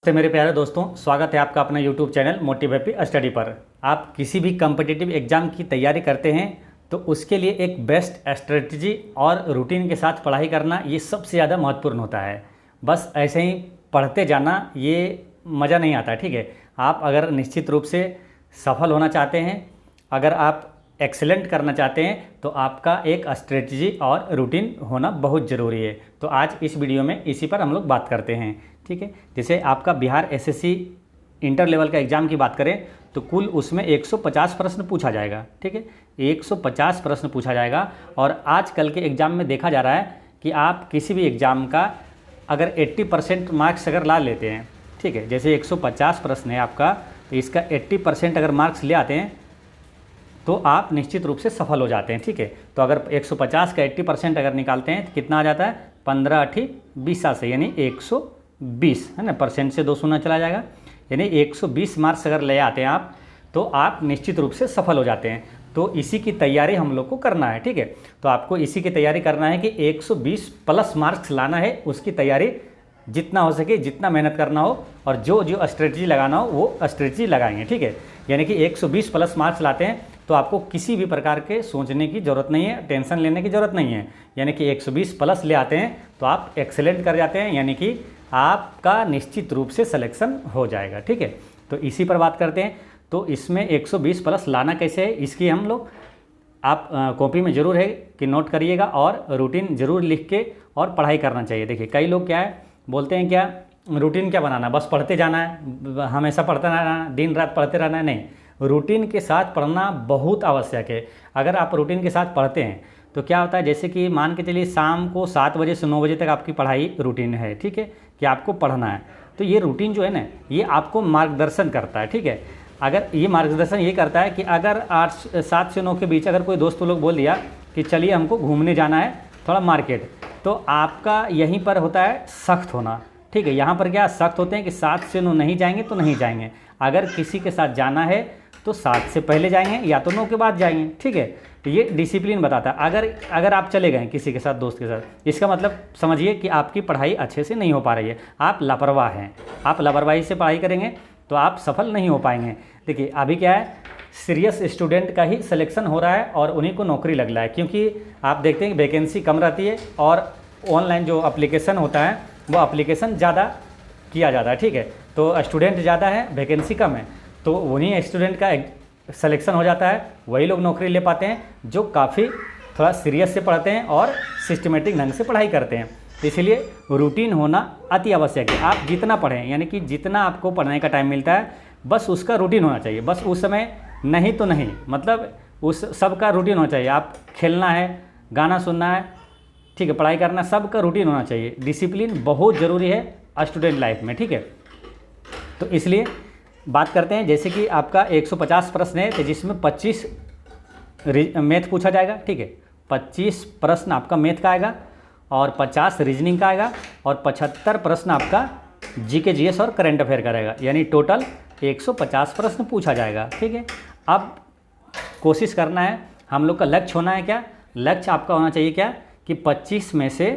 तो मेरे प्यारे दोस्तों, स्वागत है आपका अपना YouTube channel motive happy study पर। आप किसी भी कम्पिटिटिव एग्ज़ाम की तैयारी करते हैं तो उसके लिए एक बेस्ट स्ट्रेटजी और रूटीन के साथ पढ़ाई करना ये सबसे ज़्यादा महत्वपूर्ण होता है। बस ऐसे ही पढ़ते जाना ये मज़ा नहीं आता, ठीक है। आप अगर निश्चित रूप से सफल होना चाहते हैं, अगर आप एक्सेलेंट करना चाहते हैं तो आपका एक स्ट्रेटजी और रूटीन होना बहुत ज़रूरी है। तो आज इस वीडियो में इसी पर हम लोग बात करते हैं, ठीक है। जैसे आपका बिहार एसएससी इंटर लेवल का एग्ज़ाम की बात करें तो कुल उसमें 150 प्रश्न पूछा जाएगा, ठीक है। 150 प्रश्न पूछा जाएगा और आजकल के एग्ज़ाम में देखा जा रहा है कि आप किसी भी एग्ज़ाम का अगर 80% मार्क्स अगर ला लेते हैं, ठीक है, जैसे 150 प्रश्न है आपका, तो इसका 80% अगर मार्क्स ले आते हैं तो आप निश्चित रूप से सफल हो जाते हैं, ठीक है। तो अगर 150 का 80% अगर निकालते हैं तो कितना आ जाता है, 15 8 20 से, यानी 120 है ना। परसेंट से 2 शून्य चला जाएगा, यानी 120 मार्क्स अगर ले आते हैं आप तो आप निश्चित रूप से सफल हो जाते हैं। तो इसी की तैयारी हम लोग को करना है, ठीक है। तो आपको इसी की तैयारी करना है कि 120 प्लस मार्क्स लाना है, उसकी तैयारी जितना हो सके जितना मेहनत करना हो और जो जो स्ट्रेटजी लगाना हो वो स्ट्रेटजी लगाएंगे, ठीक है। यानी कि 120 प्लस मार्क्स लाते हैं तो आपको किसी भी प्रकार के सोचने की ज़रूरत नहीं है, टेंशन लेने की ज़रूरत नहीं है। यानी कि 120 प्लस ले आते हैं तो आप एक्सेलेंट कर जाते हैं, यानी कि आपका निश्चित रूप से सिलेक्शन हो जाएगा, ठीक है। तो इसी पर बात करते हैं। तो इसमें 120 प्लस लाना कैसे है, इसकी हम लोग आप कॉपी में ज़रूर है कि नोट करिएगा और रूटीन ज़रूर लिख के और पढ़ाई करना चाहिए। देखिए कई लोग क्या है बोलते हैं, क्या रूटीन क्या बनाना, बस पढ़ते जाना है, हमेशा पढ़ते रहना, दिन रात पढ़ते रहना है। नहीं, रूटीन के साथ पढ़ना बहुत आवश्यक है। अगर आप रूटीन के साथ पढ़ते हैं तो क्या होता है, जैसे कि मान के चलिए शाम को 7 बजे से 9 बजे तक आपकी पढ़ाई रूटीन है, ठीक है, कि आपको पढ़ना है। तो ये रूटीन जो है ना, ये आपको मार्गदर्शन करता है, ठीक है। अगर ये मार्गदर्शन ये करता है कि अगर 7 से 9 के बीच अगर कोई दोस्त लोग बोल दिया कि चलिए हमको घूमने जाना है थोड़ा मार्केट, तो आपका यहीं पर होता है सख्त होना, ठीक है। यहाँ पर क्या सख्त होते हैं कि 7 से 9 नहीं जाएंगे तो नहीं जाएंगे। अगर किसी के साथ जाना है तो 7 से पहले जाएंगे या तो 9 के बाद जाएंगे, ठीक है। तो ये डिसिप्लिन बताता है। अगर आप चले गए किसी के साथ, दोस्त के साथ, इसका मतलब समझिए कि आपकी पढ़ाई अच्छे से नहीं हो पा रही है, आप लापरवाह हैं। आप लापरवाही से पढ़ाई करेंगे तो आप सफल नहीं हो पाएंगे। देखिए अभी क्या है, सीरियस स्टूडेंट का ही सिलेक्शन हो रहा है और उन्हीं को नौकरी लग रहा है, क्योंकि आप देखते हैं कि वैकेंसी कम रहती है और ऑनलाइन जो एप्लीकेशन होता है वो एप्लीकेशन ज़्यादा किया जाता है, ठीक है। तो स्टूडेंट ज़्यादा है, वैकेंसी कम है, तो उन्हीं स्टूडेंट का सिलेक्शन हो जाता है। वही लोग नौकरी ले पाते हैं जो काफ़ी थोड़ा सीरियस से पढ़ते हैं और सिस्टमेटिक ढंग से पढ़ाई करते हैं। इसलिए रूटीन होना अति आवश्यक है। आप जितना पढ़ें, यानी कि जितना आपको पढ़ने का टाइम मिलता है, बस उसका रूटीन होना चाहिए। बस उस समय नहीं तो नहीं, मतलब उस सब का रूटीन होना चाहिए। आप खेलना है, गाना सुनना है, ठीक है, पढ़ाई करना, सब का रूटीन होना चाहिए। डिसिप्लिन बहुत ज़रूरी है स्टूडेंट लाइफ में, ठीक है। तो इसलिए बात करते हैं, जैसे कि आपका 150 प्रश्न है तो जिसमें 25 मैथ पूछा जाएगा, ठीक है। 25 प्रश्न आपका मैथ का आएगा और 50 रीजनिंग का आएगा और 75 प्रश्न आपका जीके जीएस और करंट अफेयर का रहेगा, यानी टोटल 150 प्रश्न पूछा जाएगा, ठीक है। अब कोशिश करना है, हम लोग का लक्ष्य होना है क्या, लक्ष्य आपका होना चाहिए क्या कि 25 में से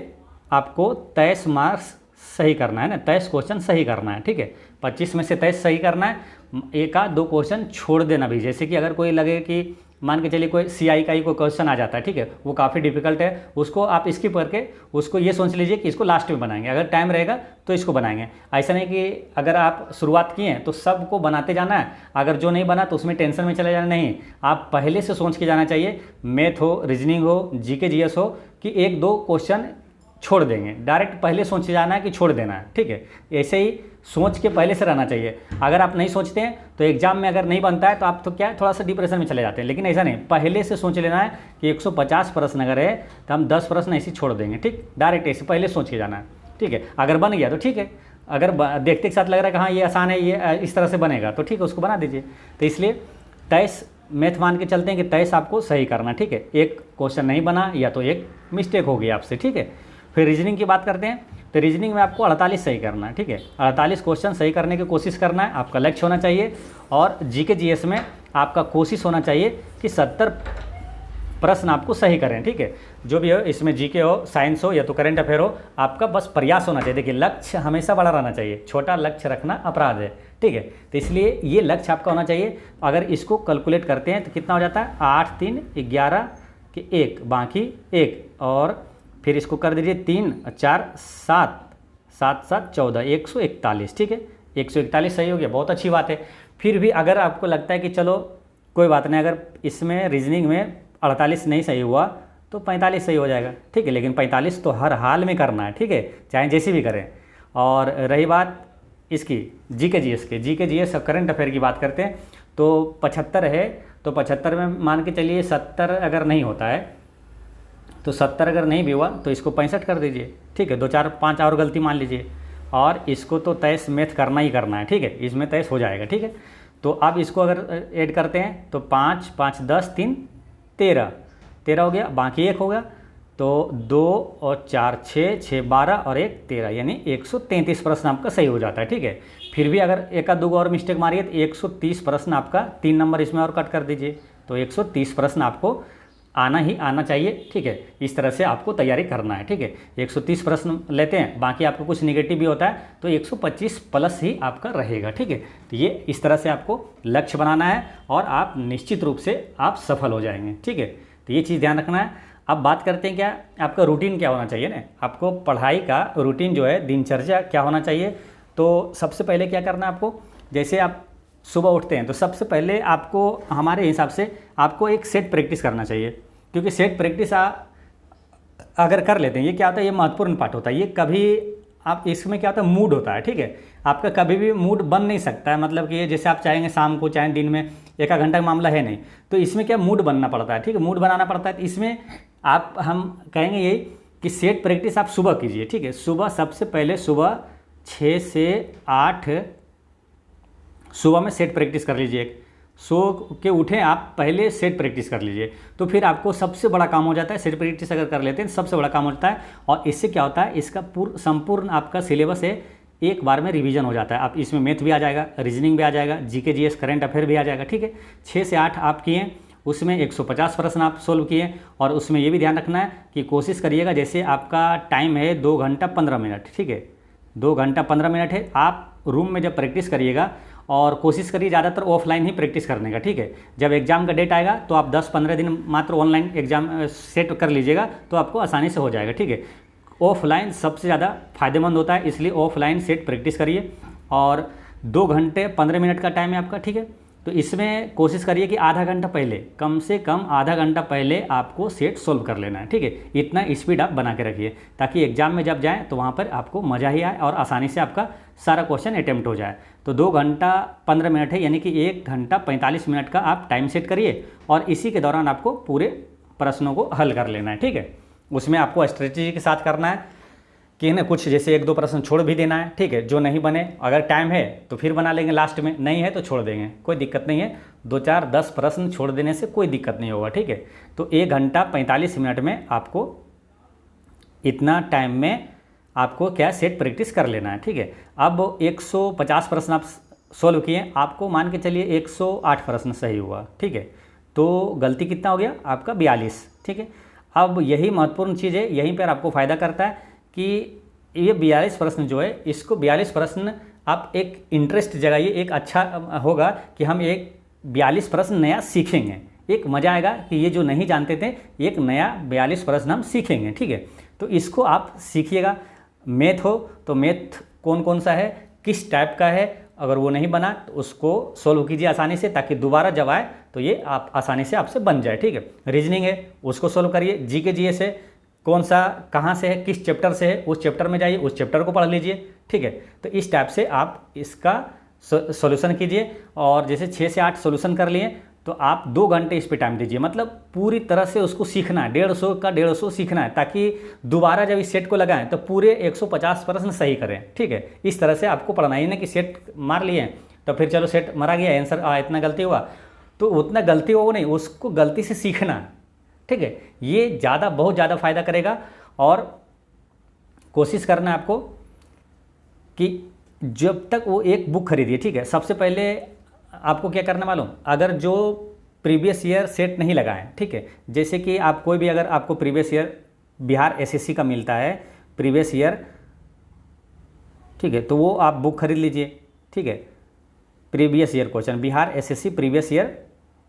आपको 23 मार्क्स सही करना है ना, 23 क्वेश्चन सही करना है, ठीक है। 25 में से 23 सही करना है, एक आध 2 क्वेश्चन छोड़ देना भी। जैसे कि अगर कोई लगे कि मान के चलिए कोई सीआई का ही कोई क्वेश्चन आ जाता है, ठीक है, वो काफ़ी डिफिकल्ट है, उसको आप स्किप करके उसको ये सोच लीजिए कि इसको लास्ट में बनाएंगे, अगर टाइम रहेगा तो इसको बनाएंगे। ऐसा नहीं कि अगर आप शुरुआत किए हैं तो सबको बनाते जाना है, अगर जो नहीं बना तो उसमें टेंशन में चले जाना नहीं। आप पहले से सोच के जाना चाहिए, मैथ हो, रीजनिंग हो, जीके जीएस हो, कि 1-2 क्वेश्चन छोड़ देंगे। डायरेक्ट पहले सोच जाना है कि छोड़ देना है, ठीक है। ऐसे ही सोच के पहले से रहना चाहिए। अगर आप नहीं सोचते हैं तो एग्जाम में अगर नहीं बनता है तो आप तो क्या है, थोड़ा सा डिप्रेशन में चले जाते हैं। लेकिन ऐसा नहीं, पहले से सोच लेना है कि 150 प्रश्न अगर है तो हम 10 प्रश्न ऐसे छोड़ देंगे, ठीक। डायरेक्ट ऐसे पहले सोच के जाना है, ठीक है। अगर बन गया तो ठीक है, अगर देखते के साथ लग रहा है कि हाँ ये आसान है, ये इस तरह से बनेगा, तो ठीक है, उसको बना दीजिए। तो इसलिए 23 मैथ मान के चलते हैं कि 23 आपको सही करना, ठीक है। एक क्वेश्चन नहीं बना या तो एक मिस्टेक हो गई आपसे, ठीक है। फिर रीजनिंग की बात करते हैं, तो रीजनिंग में आपको 48 सही करना है, ठीक है। 48 क्वेश्चन सही करने की कोशिश करना है, आपका लक्ष्य होना चाहिए। और जीके जीएस में आपका कोशिश होना चाहिए कि 70 प्रश्न आपको सही करें, ठीक है। जो भी हो, इसमें जीके हो, साइंस हो या तो करंट अफेयर हो, आपका बस प्रयास होना चाहिए। देखिए लक्ष्य हमेशा बड़ा रहना चाहिए, छोटा लक्ष्य रखना अपराध है, ठीक है। तो इसलिए ये लक्ष्य आपका होना चाहिए। अगर इसको कैलकुलेट करते हैं तो कितना हो जाता है, 8 3 11 के 1 बाकी 1, और फिर इसको कर दीजिए 3 4 7 7 7 14 141, ठीक है। 141 सही हो गया, बहुत अच्छी बात है। फिर भी अगर आपको लगता है कि चलो कोई बात नहीं, अगर इसमें रीजनिंग में 48 नहीं सही हुआ तो 45 सही हो जाएगा, ठीक है। लेकिन 45 तो हर हाल में करना है, ठीक है, चाहे जैसी भी करें। और रही बात इसकी जीके जीएस करंट अफेयर की बात करते हैं तो 75 है, तो 75 में मान के चलिए 70 अगर नहीं होता है तो 70 अगर नहीं भी हुआ तो इसको 65 कर दीजिए, ठीक है। 2 4 5 और गलती मान लीजिए, और इसको तो तैस मैथ करना ही करना है, ठीक है। इसमें तैस हो जाएगा, ठीक है। तो अब इसको अगर ऐड करते हैं तो 5 5 10 3 13 हो गया, बाकी 1 होगा, तो 2 और 4 6 6 12 और 1 13, यानी 133 प्रश्न आपका सही हो जाता है, ठीक है। फिर भी अगर एक आध दो और मिस्टेक मारिए तो 130 प्रश्न आपका, 3 नंबर इसमें और कट कर दीजिए, तो 130 प्रश्न आपको आना ही आना चाहिए, ठीक है। इस तरह से आपको तैयारी करना है, ठीक है। 130 प्रश्न लेते हैं, बाकी आपको कुछ निगेटिव भी होता है तो 125 प्लस ही आपका रहेगा, ठीक है। तो ये इस तरह से आपको लक्ष्य बनाना है और आप निश्चित रूप से आप सफल हो जाएंगे, ठीक है। तो ये चीज़ ध्यान रखना है। अब बात करते हैं क्या आपका रूटीन क्या होना चाहिए ना, आपको पढ़ाई का रूटीन जो है, दिनचर्या क्या होना चाहिए। तो सबसे पहले क्या करना है आपको, जैसे आप सुबह उठते हैं तो सबसे पहले आपको हमारे हिसाब से आपको एक सेट प्रैक्टिस करना चाहिए, क्योंकि सेट प्रैक्टिस अगर कर लेते हैं, ये क्या होता है, ये महत्वपूर्ण पार्ट होता है। ये कभी आप इसमें क्या होता है, मूड होता है, ठीक है। आपका कभी भी मूड बन नहीं सकता है, मतलब कि जैसे आप चाहेंगे शाम को चाहे दिन में, एक आध घंटा का मामला है नहीं, तो इसमें क्या मूड बनना पड़ता है, ठीक है। मूड बनाना पड़ता है, तो इसमें आप हम कहेंगे यही कि सेट प्रैक्टिस आप सुबह कीजिए, ठीक है। सुबह सबसे पहले सुबह 6 से 8 सुबह में सेट प्रैक्टिस कर लीजिए। सो के उठें आप, पहले सेट प्रैक्टिस कर लीजिए, तो फिर आपको सबसे बड़ा काम हो जाता है। सेट प्रैक्टिस अगर कर लेते हैं सबसे बड़ा काम होता है, और इससे क्या होता है, इसका संपूर्ण आपका सिलेबस है एक बार में रिवीजन हो जाता है। आप इसमें मैथ भी आ जाएगा, रीजनिंग भी आ जाएगा, जीके जीएस करंट अफेयर भी आ जाएगा, ठीक है। 6 से 8 आप किए, उसमें 150 प्रश्न आप सोल्व किए, और उसमें ये भी ध्यान रखना है कि कोशिश करिएगा, जैसे आपका टाइम है 2 घंटा 15 मिनट, ठीक है, 2 घंटा 15 मिनट है। आप रूम में जब प्रैक्टिस करिएगा, और कोशिश करिए ज़्यादातर ऑफलाइन ही प्रैक्टिस करने का, ठीक है। जब एग्जाम का डेट आएगा तो आप 10-15 दिन मात्र ऑनलाइन एग्जाम सेट कर लीजिएगा, तो आपको आसानी से हो जाएगा, ठीक है। ऑफलाइन सबसे ज़्यादा फायदेमंद होता है, इसलिए ऑफलाइन सेट प्रैक्टिस करिए। और 2 घंटे 15 मिनट का टाइम है आपका, ठीक है। तो इसमें कोशिश करिए कि आधा घंटा पहले, कम से कम आधा घंटा पहले आपको सेट सोल्व कर लेना है, ठीक है। इतना स्पीड आप बना के रखिए, ताकि एग्जाम में जब जाएँ तो वहाँ पर आपको मज़ा ही आए और आसानी से आपका सारा क्वेश्चन अटैम्प्ट हो जाए। तो 2 घंटा 15 मिनट है, यानी कि 1 घंटा 45 मिनट का आप टाइम सेट करिए, और इसी के दौरान आपको पूरे प्रश्नों को हल कर लेना है, ठीक है। उसमें आपको स्ट्रेटेजी के साथ करना है कि ना, कुछ जैसे 1-2 प्रश्न छोड़ भी देना है, ठीक है। जो नहीं बने, अगर टाइम है तो फिर बना लेंगे लास्ट में, नहीं है तो छोड़ देंगे, कोई दिक्कत नहीं है। 2 4 10 प्रश्न छोड़ देने से कोई दिक्कत नहीं होगा, ठीक है। तो 1 घंटा 45 मिनट में आपको, इतना टाइम में आपको क्या सेट प्रैक्टिस कर लेना है, ठीक है। अब 150 प्रश्न आप सोल्व किए, आपको मान के चलिए 108 प्रश्न सही हुआ, ठीक है। तो गलती कितना हो गया आपका, 42, ठीक है। अब यही महत्वपूर्ण चीज़ है, यहीं पर आपको फ़ायदा करता है कि ये 42 प्रश्न जो है, इसको 42 प्रश्न आप एक इंटरेस्ट जगाइए, एक अच्छा होगा कि हम एक 42 प्रश्न नया सीखेंगे, एक मज़ा आएगा कि ये जो नहीं जानते थे, एक नया 42 प्रश्न हम सीखेंगे, ठीक है। तो इसको आप सीखिएगा। मैथ हो तो मैथ कौन कौन सा है, किस टाइप का है, अगर वो नहीं बना तो उसको सोल्व कीजिए आसानी से, ताकि दोबारा जब आए तो ये आप आसानी से आपसे बन जाए, ठीक है। रीजनिंग है उसको सोल्व करिए, जीके जीएस है कौन सा कहाँ से है, किस चैप्टर से है, उस चैप्टर में जाइए, उस चैप्टर को पढ़ लीजिए, ठीक है। तो इस टाइप से आप इसका सॉल्यूशन कीजिए, और जैसे 6 से 8 सॉल्यूशन कर लिए तो आप 2 घंटे इस पे टाइम दीजिए, मतलब पूरी तरह से उसको सीखना है, 150 का 150 सीखना है, ताकि दोबारा जब इस सेट को लगाएं तो पूरे 150 प्रश्न सही करें, ठीक है। इस तरह से आपको पढ़ना ही नहीं कि सेट मार लिए तो फिर चलो सेट मारा गया, आंसर इतना गलती हुआ, तो उतना गलती हो नहीं, उसको गलती से सीखना, ठीक है। ये ज़्यादा, बहुत ज़्यादा फायदा करेगा। और कोशिश करना है आपको कि जब तक वो एक बुक खरीदिए, ठीक है। सबसे पहले आपको क्या करना मालूम, अगर जो प्रीवियस ईयर सेट नहीं लगाएं, ठीक है। जैसे कि आप कोई भी अगर आपको प्रीवियस ईयर बिहार एसएससी का मिलता है प्रीवियस ईयर, ठीक है, तो वो आप बुक खरीद लीजिए, ठीक है। Previous year question, Bihar SSC previous year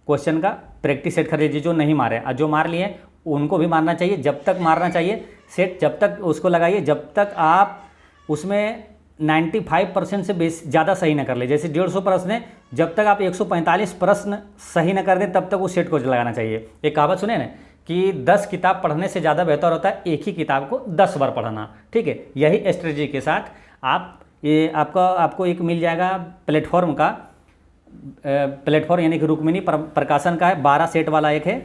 question का प्रैक्टिस सेट खरीद लीजिए। जो नहीं मारे, जो मार लिए उनको भी मारना चाहिए, जब तक मारना चाहिए सेट, जब तक उसको लगाइए जब तक आप उसमें 95% से ज़्यादा सही ना कर ले। जैसे 150 प्रश्न है, जब तक आप 145 प्रश्न सही ना कर दें तब तक उस सेट को लगाना चाहिए। एक कहावत सुने ना कि 10 किताब पढ़ने से ज़्यादा बेहतर होता है एक ही किताब को 10 बार पढ़ना, ठीक है। यही स्ट्रेटजी के साथ आप ये आपको एक मिल जाएगा प्लेटफॉर्म का, प्लेटफॉर्म यानी कि रुक्मिणी प्रकाशन का है, 12 सेट वाला एक है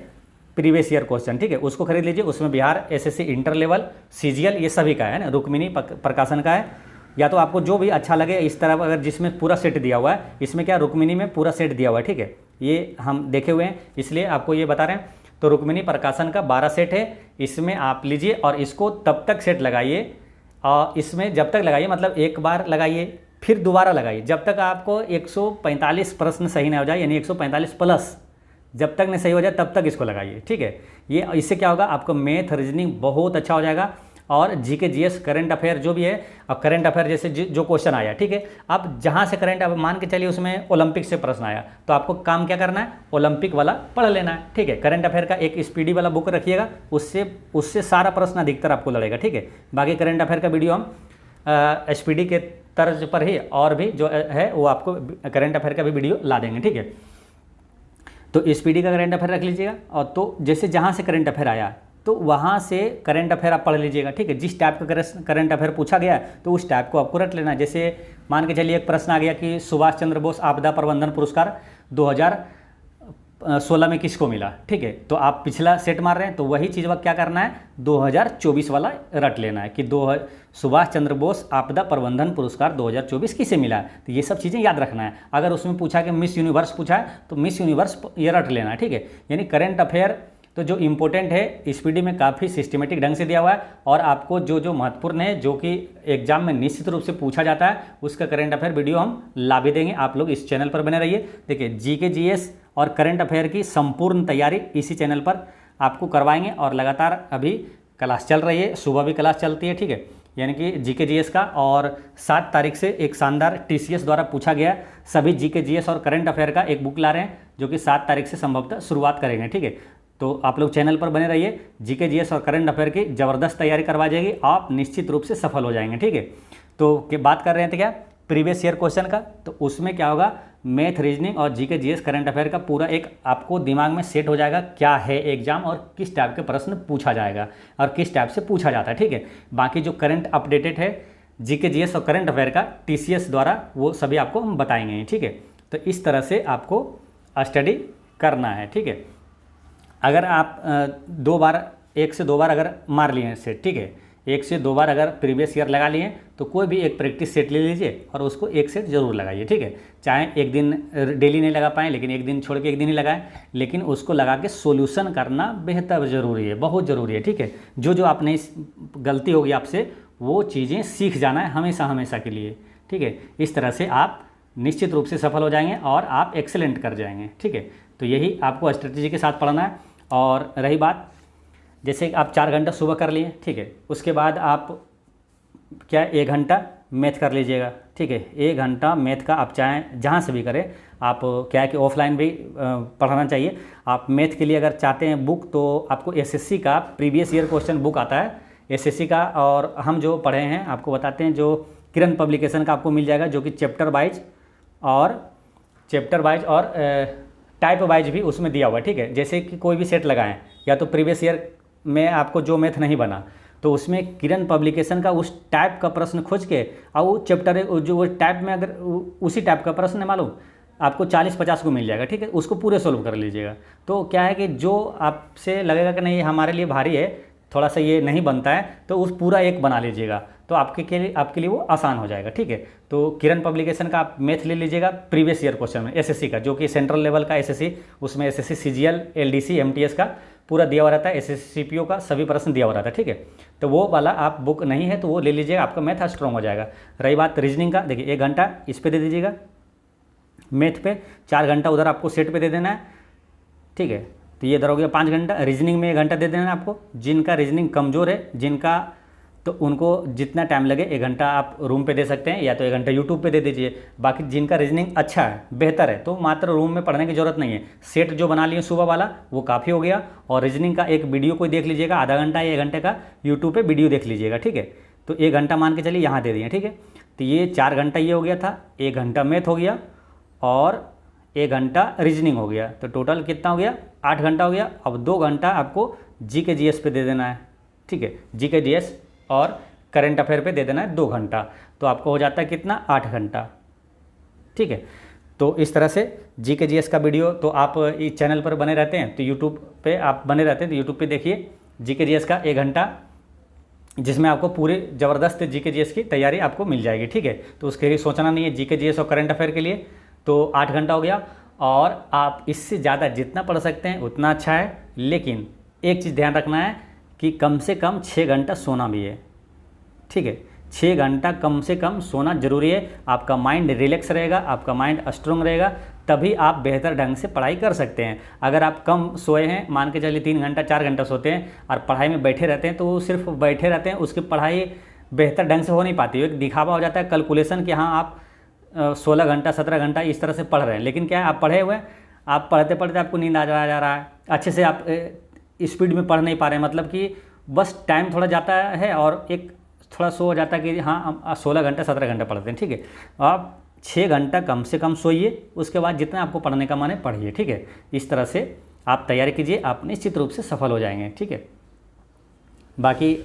प्रीवियस ईयर क्वेश्चन, ठीक है। उसको खरीद लीजिए। उसमें Bihar SSC inter level, CGL, ये सभी का है ना, रुक्मिणी प्रकाशन का है। या तो आपको जो भी अच्छा लगे इस तरह, अगर जिसमें पूरा सेट दिया हुआ है, इसमें क्या रुक्मिणी में पूरा सेट दिया हुआ है, ठीक है। ये हम देखे हुए हैं इसलिए आपको ये बता रहे हैं। तो रुक्मिणी प्रकाशन का 12 सेट है, इसमें आप लीजिए और इसको तब तक सेट लगाइए, और इसमें जब तक लगाइए मतलब एक बार लगाइए फिर दोबारा लगाइए जब तक आपको 145 प्रश्न सही ना हो जाए, यानी 145 प्लस जब तक नहीं सही हो जाए तब तक इसको लगाइए, ठीक है। ये इससे क्या होगा, आपको मैथ रीजनिंग बहुत अच्छा हो जाएगा, और जीके जीएस करंट अफेयर जो भी है, अब करंट अफेयर जैसे जो क्वेश्चन आया, ठीक है, अब जहाँ से करंट, अब मान के चलिए उसमें ओलंपिक से प्रश्न आया, तो आपको काम क्या करना है, ओलंपिक वाला पढ़ लेना है, ठीक है। करंट अफेयर का एक स्पीडी वाला बुक रखिएगा, उससे सारा प्रश्न अधिकतर आपको लड़ेगा, ठीक है। बाकी करंट अफेयर का वीडियो हम स्पीडी के तर्ज पर ही और भी जो है वो आपको करंट अफेयर का भी वीडियो ला देंगे, ठीक है। तो स्पीडी का करंट अफेयर रख लीजिएगा, और तो जैसे जहाँ से करंट अफेयर आया तो वहाँ से करंट अफेयर आप पढ़ लीजिएगा, ठीक है। जिस टाइप का करंट अफेयर पूछा गया तो उस टाइप को आपको रट लेना है। जैसे मान के चलिए एक प्रश्न आ गया कि सुभाष चंद्र बोस आपदा प्रबंधन पुरस्कार 2016 में किसको मिला, ठीक है। तो आप पिछला सेट मार रहे हैं तो वही चीज़ क्या करना है, 2024 वाला रट लेना है कि सुभाष चंद्र बोस आपदा प्रबंधन पुरस्कार 2024 किसे मिला है। तो ये सब चीज़ें याद रखना है। अगर उसमें पूछा कि मिस यूनिवर्स पूछा है तो मिस यूनिवर्स ये रट लेना है, ठीक है। यानी करंट अफेयर तो जो इम्पोर्टेंट है स्पीडी में काफ़ी सिस्टमेटिक ढंग से दिया हुआ है, और आपको जो महत्वपूर्ण है जो कि एग्जाम में निश्चित रूप से पूछा जाता है उसका करंट अफेयर वीडियो हम ला भी देंगे। आप लोग इस चैनल पर बने रहिए। देखिए जीके जीएस और करंट अफेयर की संपूर्ण तैयारी इसी चैनल पर आपको करवाएंगे, और लगातार अभी क्लास चल रही है, सुबह भी क्लास चलती है, ठीक है। यानी कि जीके जीएस का, और 7 तारीख से एक शानदार टीसीएस द्वारा पूछा गया सभी जीके जीएस और करंट अफेयर का एक बुक ला रहे हैं, जो कि 7 तारीख से संभवतः शुरुआत करेंगे, ठीक है। तो आप लोग चैनल पर बने रहिए। जीके जीएस और करंट अफेयर की ज़बरदस्त तैयारी करवा जाएगी, आप निश्चित रूप से सफल हो जाएंगे, ठीक है। तो बात कर रहे थे क्या प्रीवियस ईयर क्वेश्चन का, तो उसमें क्या होगा, मैथ रीजनिंग और जीके जीएस करंट अफेयर का पूरा एक आपको दिमाग में सेट हो जाएगा क्या है एग्जाम, और किस टाइप के प्रश्न पूछा जाएगा और किस टाइप से पूछा जाता है, ठीक है। बाकी जो करंट अपडेटेड है जीके जीएस और करंट अफेयर का टीसीएस द्वारा, वो सभी आपको हम बताएंगे, ठीक है। तो इस तरह से आपको स्टडी करना है, ठीक है। अगर आप 2 बार, 1 से 2 बार अगर मार लिए सेट, ठीक है, 1 से 2 बार अगर प्रीवियस ईयर लगा लिए तो कोई भी एक प्रैक्टिस सेट ले लीजिए और उसको एक सेट जरूर लगाइए, ठीक है। चाहे एक दिन डेली नहीं लगा पाएँ, लेकिन एक दिन छोड़ के एक दिन ही लगाएं, लेकिन उसको लगा के सोल्यूशन करना बेहतर ज़रूरी है, बहुत ज़रूरी है, ठीक है। जो आपने गलती होगी आपसे वो चीज़ें सीख जाना है हमेशा हमेशा के लिए, ठीक है। इस तरह से आप निश्चित रूप से सफल हो जाएंगे और आप एक्सेलेंट कर जाएंगे, ठीक है। तो यही आपको स्ट्रेटजी के साथ पढ़ना है। और रही बात, जैसे आप 4 घंटा सुबह कर लिए, ठीक है, उसके बाद आप क्या 1 घंटा मैथ कर लीजिएगा, ठीक है। 1 घंटा मैथ का आप चाहें जहाँ से भी करें, आप क्या है कि ऑफलाइन भी पढ़ाना चाहिए। आप मैथ के लिए अगर चाहते हैं बुक, तो आपको एसएससी का प्रीवियस ईयर क्वेश्चन बुक आता है एसएससी का, और हम जो पढ़े हैं आपको बताते हैं, जो किरण पब्लिकेशन का आपको मिल जाएगा, जो कि चैप्टर वाइज और टाइप वाइज भी उसमें दिया हुआ है, ठीक है। जैसे कि कोई भी सेट लगाएं, या तो प्रीवियस ईयर में आपको जो मैथ नहीं बना तो उसमें किरण पब्लिकेशन का उस टाइप का प्रश्न खोज के, और वो चैप्टर जो वो टाइप में अगर उसी टाइप का प्रश्न है मालूम आपको 40-50 को मिल जाएगा, ठीक है। उसको पूरे सोल्व कर लीजिएगा। तो क्या है कि जो आपसे लगेगा कि नहीं हमारे लिए भारी है, थोड़ा सा ये नहीं बनता है, तो उस पूरा एक बना लीजिएगा, तो आपके लिए वो आसान हो जाएगा, ठीक है। तो किरण पब्लिकेशन का आप मैथ ले लीजिएगा प्रीवियस ईयर क्वेश्चन में एसएससी का, जो कि सेंट्रल लेवल का एसएससी, उसमें एसएससी सीजीएल एलडीसी एमटीएस का पूरा दिया हुआ रहता है, एसएससी सीपीओ का सभी प्रश्न दिया हुआ रहता है, ठीक है। तो वो वाला आप बुक नहीं है तो वो ले लीजिएगा, आपका मैथ स्ट्रॉन्ग हो जाएगा। रही बात रीजनिंग का, देखिए 1 घंटा इस पर दे दीजिएगा मैथ पे, 4 घंटा उधर आपको सेट पे दे देना है, ठीक है। तो ये इधर हो गया 5 घंटा। रीजनिंग में 1 घंटा दे देना है आपको। जिनका रीजनिंग कमज़ोर है, जिनका, तो उनको जितना टाइम लगे 1 घंटा आप रूम पे दे सकते हैं, या तो 1 घंटा यूट्यूब पे दे दीजिए। बाकी जिनका रीजनिंग अच्छा है, बेहतर है, तो मात्र रूम में पढ़ने की ज़रूरत नहीं है। सेट जो बना लिए सुबह वाला वो काफ़ी हो गया, और रीजनिंग का एक वीडियो कोई देख लीजिएगा, आधा घंटा या 1 घंटे का यूट्यूब पे वीडियो देख लीजिएगा, ठीक है। तो 1 घंटा मान के चलिए यहाँ दे दिए, ठीक है। तो ये 4 घंटा ये हो गया था, 1 घंटा मैथ हो गया और 1 घंटा रीजनिंग हो गया। तो टोटल कितना हो गया? 8 घंटा हो गया। अब 2 घंटा आपको जीके जीएस पे दे देना है, ठीक है। जीके जीएस और करंट अफेयर पे दे देना है 2 घंटा। तो आपको हो जाता है कितना? 8 घंटा, ठीक है। तो इस तरह से जीके जीएस का वीडियो तो आप इस चैनल पर बने रहते हैं, तो यूट्यूब पे आप बने रहते हैं, तो यूट्यूब पे देखिए जीके जीएस का 1 घंटा, जिसमें आपको पूरे ज़बरदस्त जीके जीएस की तैयारी आपको मिल जाएगी, ठीक है। तो उसके लिए सोचना नहीं है, जीके जीएस और करंट अफेयर के लिए। तो 8 घंटा हो गया, और आप इससे ज़्यादा जितना पढ़ सकते हैं उतना अच्छा है। लेकिन एक चीज़ ध्यान रखना है कि कम से कम 6 घंटा सोना भी है, ठीक है। 6 घंटा कम से कम सोना जरूरी है। आपका माइंड रिलैक्स रहेगा, आपका माइंड स्ट्रांग रहेगा, तभी आप बेहतर ढंग से पढ़ाई कर सकते हैं। अगर आप कम सोए हैं, मान के चलिए 3 घंटा 4 घंटा सोते हैं और पढ़ाई में बैठे रहते हैं, तो वो सिर्फ बैठे रहते हैं, उसकी पढ़ाई बेहतर ढंग से हो नहीं पाती। एक दिखावा हो जाता है, कैलकुलेशन कि हाँ आप 16 घंटा 17 घंटा इस तरह से पढ़ रहे हैं, लेकिन क्या है, आप पढ़े हुए हैं, आप पढ़ते पढ़ते आपको नींद आ जा रहा है, अच्छे से आप स्पीड में पढ़ नहीं पा रहे हैं, मतलब कि बस टाइम थोड़ा जाता है और एक थोड़ा सो हो जाता है कि हाँ हम 16 घंटा 17 घंटा पढ़ते हैं, ठीक है। आप 6 घंटा कम से कम सोइए, उसके बाद जितना आपको पढ़ने का मन है पढ़िए, ठीक है। इस तरह से आप तैयारी कीजिए, आप निश्चित रूप से सफल हो जाएंगे, ठीक है। बाकी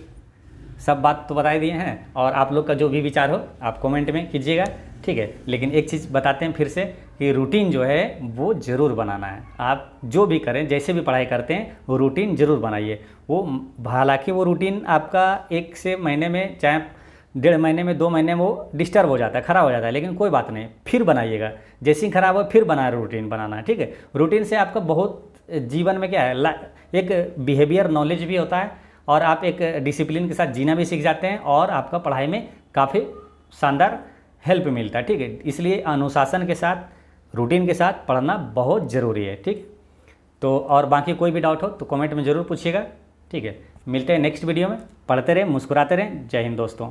सब बात तो बता ही दिए हैं, और आप लोग का जो भी विचार हो आप कमेंट में कीजिएगा, ठीक है। लेकिन एक चीज़ बताते हैं फिर से कि रूटीन जो है वो ज़रूर बनाना है। आप जो भी करें, जैसे भी पढ़ाई करते हैं, वो रूटीन ज़रूर बनाइए। वो हालांकि वो रूटीन आपका 1 से महीने में, चाहे 1.5 महीने में, 2 महीने में वो डिस्टर्ब हो जाता है, ख़राब हो जाता है, लेकिन कोई बात नहीं, फिर बनाइएगा। जैसे ही ख़राब हो फिर बना रूटीन बनाना है, ठीक है। रूटीन से आपका बहुत जीवन में क्या है, एक बिहेवियर नॉलेज भी होता है, और आप एक डिसिप्लिन के साथ जीना भी सीख जाते हैं, और आपका पढ़ाई में काफ़ी शानदार हेल्प मिलता है, ठीक है। इसलिए अनुशासन के साथ, रूटीन के साथ पढ़ना बहुत ज़रूरी है, ठीक। तो और बाकी कोई भी डाउट हो तो कमेंट में ज़रूर पूछिएगा, ठीक है। मिलते हैं नेक्स्ट वीडियो में। पढ़ते रहें, मुस्कुराते रहें। जय हिंद दोस्तों।